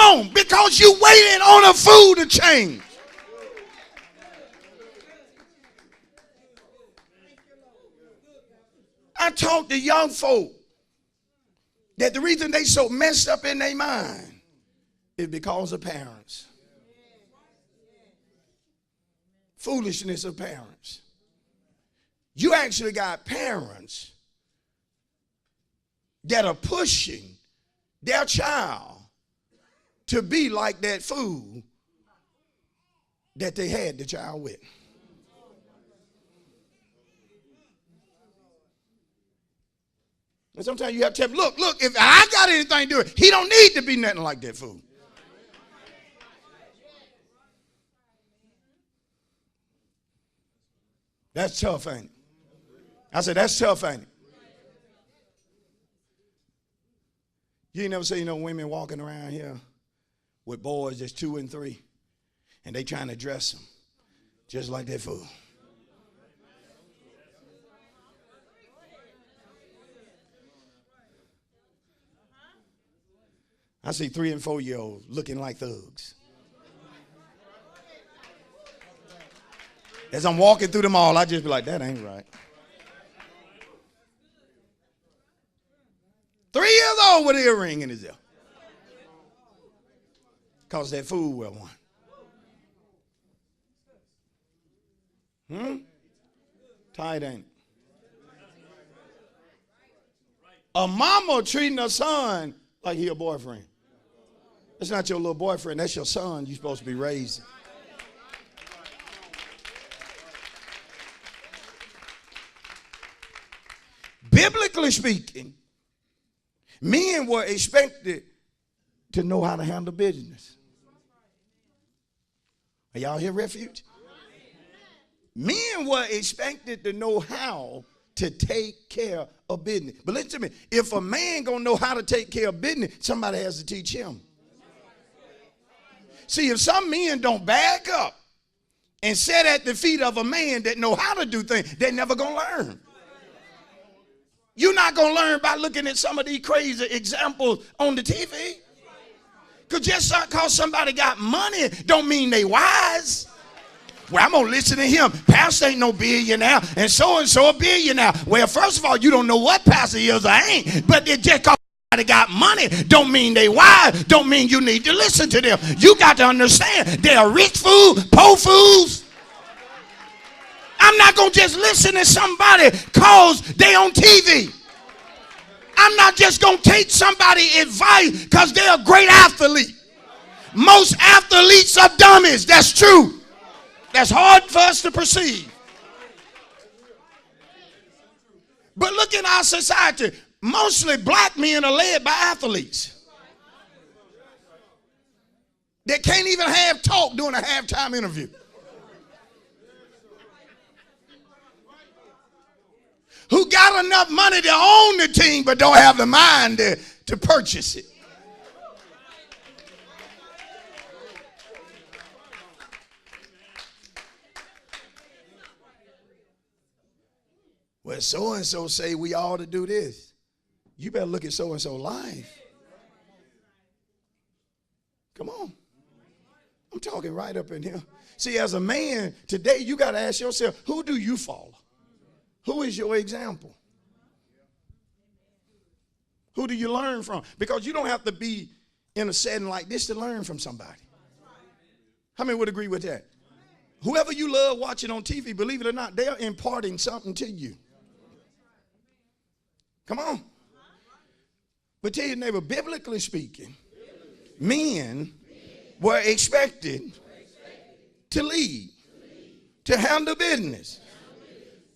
on? Because you waiting on a food to change. I talk to young folk that the reason they so messed up in their mind is because of parents. Foolishness of parents. You actually got parents that are pushing their child to be like that fool that they had the child with. And sometimes you have to tell him, look, if I got anything to do with it, he don't need to be nothing like that fool. That's tough, ain't it? I said, that's tough, ain't it? You ain't never seen no women walking around here with boys that's 2 and 3, and they trying to dress them just like that fool. I see 3 and 4-year-olds looking like thugs. As I'm walking through the mall, I just be like, that ain't right. 3 years old with an earring in his ear. Because that fool wear one. Tight, ain't it? A mama treating her son like he a boyfriend. That's not your little boyfriend. That's your son you're supposed to be raising. Biblically speaking, men were expected to know how to handle business. Are y'all here, Refuge? Men were expected to know how to take care of business. But listen to me. If a man gonna know how to take care of business, somebody has to teach him. See, if some men don't back up and sit at the feet of a man that know how to do things, they're never gonna learn. You're not going to learn by looking at some of these crazy examples on the TV. Because just because somebody got money don't mean they wise. Well, I'm going to listen to him. Pastor ain't no billionaire, and so a billionaire. Well, first of all, you don't know what pastor is or ain't. But it just because somebody got money don't mean they wise. Don't mean you need to listen to them. You got to understand they are rich fools, poor fools. I'm not going to just listen to somebody because they on TV. I'm not just going to take somebody advice because they're a great athlete. Most athletes are dummies. That's true. That's hard for us to perceive. But look in our society. Mostly black men are led by athletes. They can't even have talk during a halftime interview. Who got enough money to own the team but don't have the mind to purchase it. Well, so-and-so say we ought to do this. You better look at so-and-so life. Come on. I'm talking right up in here. See, as a man, today you got to ask yourself, who do you follow? Who is your example? Who do you learn from? Because you don't have to be in a setting like this to learn from somebody. How many would agree with that? Whoever you love watching on TV, believe it or not, they are imparting something to you. Come on. But tell your neighbor, biblically speaking, men were expected to lead, to handle business.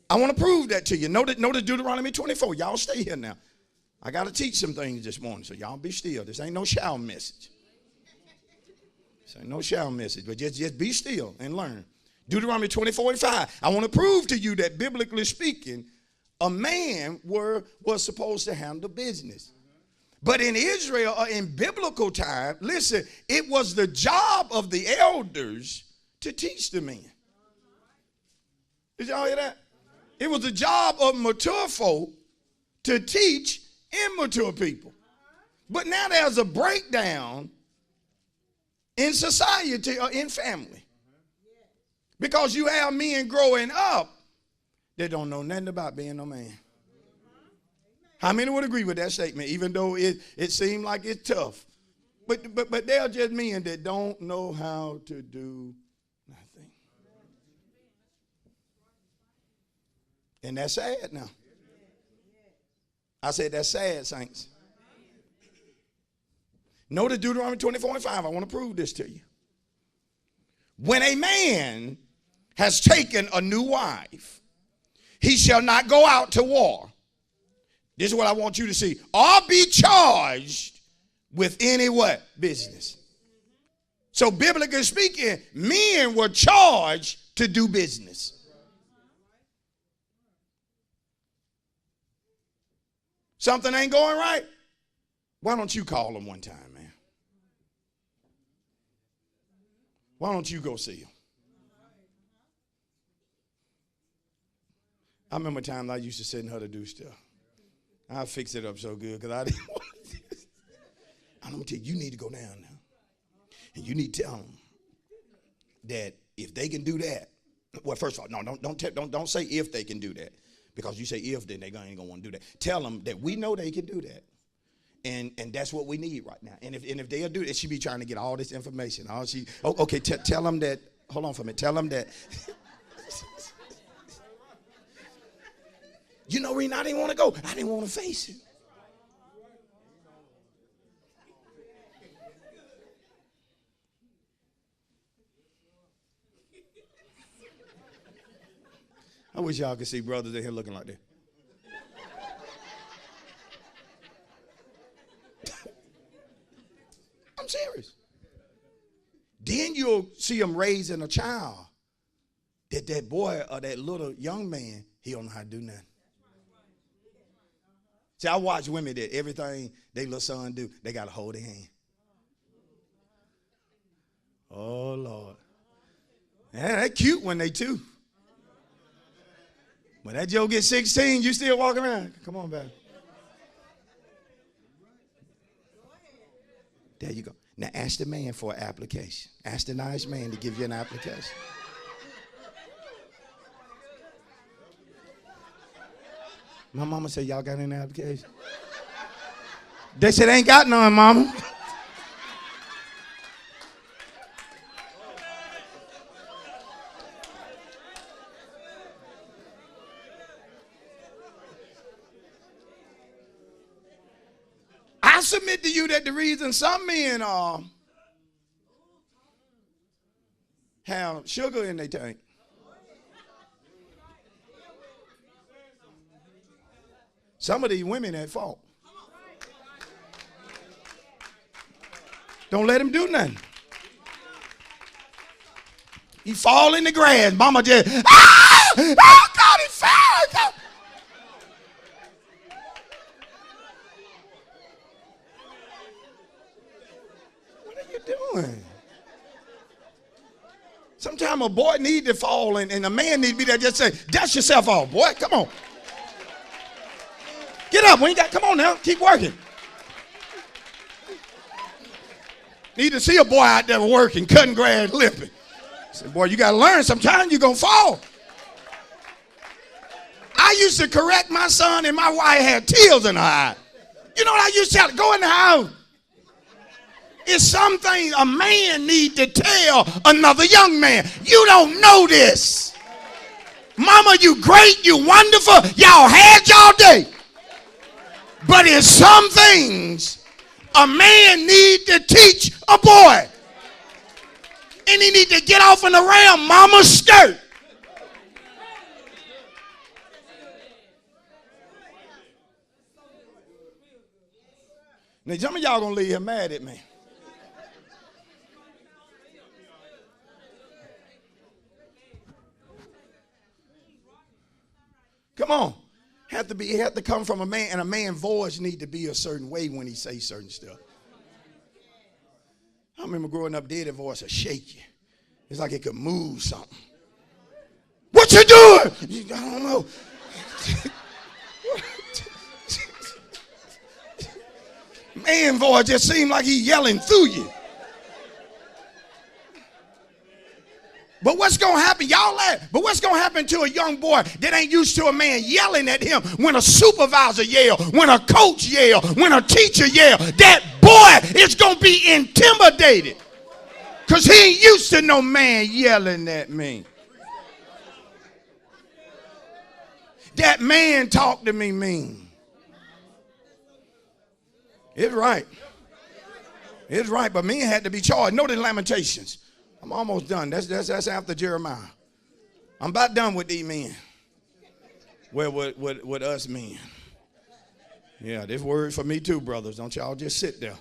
I want to prove that to you. Notice Deuteronomy 24. Y'all stay here now. I got to teach some things this morning, so y'all be still. This ain't no shout message. This ain't no shout message, but just be still and learn. Deuteronomy 24:5. I want to prove to you that biblically speaking, a man was supposed to handle business. But in Israel, or in biblical time, listen, it was the job of the elders to teach the men. Did y'all hear that? It was the job of mature folk to teach immature people. But now there's a breakdown in society or in family. Because you have men growing up that don't know nothing about being a man. How many would agree with that statement, even though it seemed like it's tough? But they're just men that don't know how to do nothing. And that's sad now. I said that's sad, saints. Notice Deuteronomy 24:5. I want to prove this to you. When a man has taken a new wife, he shall not go out to war. This is what I want you to see. Or be charged with any what? Business. So biblically speaking, men were charged to do business. Something ain't going right? Why don't you call them one time, man? Why don't you go see them? I remember times I used to send her to do stuff. I fix it up so good because I didn't want to. I'm going to tell you, you need to go down now. And you need to tell them that if they can do that, well, first of all, no, don't say if they can do that. Because you say if, then they ain't going to want to do that. Tell them that we know they can do that. And that's what we need right now. And if they'll do it, she be trying to get all this information. Okay, tell them that, hold on for a minute. Tell them that. You know, Rena, I didn't want to go. I didn't want to face it. I wish y'all could see brothers in here looking like that. I'm serious. Then you'll see them raising a child that boy or that little young man, he don't know how to do nothing. See, I watch women that everything they little son do, they got to hold their hand. Oh, Lord. Man, they cute when they two. When that Joe gets 16, you still walking around. Come on, baby. There you go. Now ask the man for an application. Ask the nice man to give you an application. My mama said, y'all got any application? They said, ain't got none, mama. I submit to you that the reason some men have sugar in their tank. Some of these women at fault. Don't let him do nothing. He fall in the grass. Mama just, oh God, he fell. What are you doing? Sometimes a boy need to fall and a man need to be there. Just say, dust yourself off, boy. Come on. Get up. We ain't got, come on now. Keep working. Need to see a boy out there working, cutting grass, limping. Say, boy, you got to learn. Sometimes you're going to fall. I used to correct my son and my wife had tears in her eye. You know what I used to tell her? Go in the house. It's something a man need to tell another young man. You don't know this. Mama, you great, you wonderful. Y'all had y'all day. But it's some things a man need to teach a boy. And he need to get off and around mama's skirt. Now some of y'all gonna leave him mad at me. Come on. It have to come from a man, and a man's voice need to be a certain way when he says certain stuff. I remember growing up, daddy's voice would shake you. It's like it could move something. What you doing? I don't know. Man voice just seemed like he yelling through you. But what's going to happen? Y'all laugh. But what's going to happen to a young boy that ain't used to a man yelling at him when a supervisor yell, when a coach yell, when a teacher yell? That boy is going to be intimidated because he ain't used to no man yelling at me. That man talked to me mean. It's right. It's right, but men had to be charged. Notice Lamentations. I'm almost done. That's after Jeremiah. I'm about done with these men. Well, with us men. Yeah, this word for me too, brothers. Don't y'all just sit there.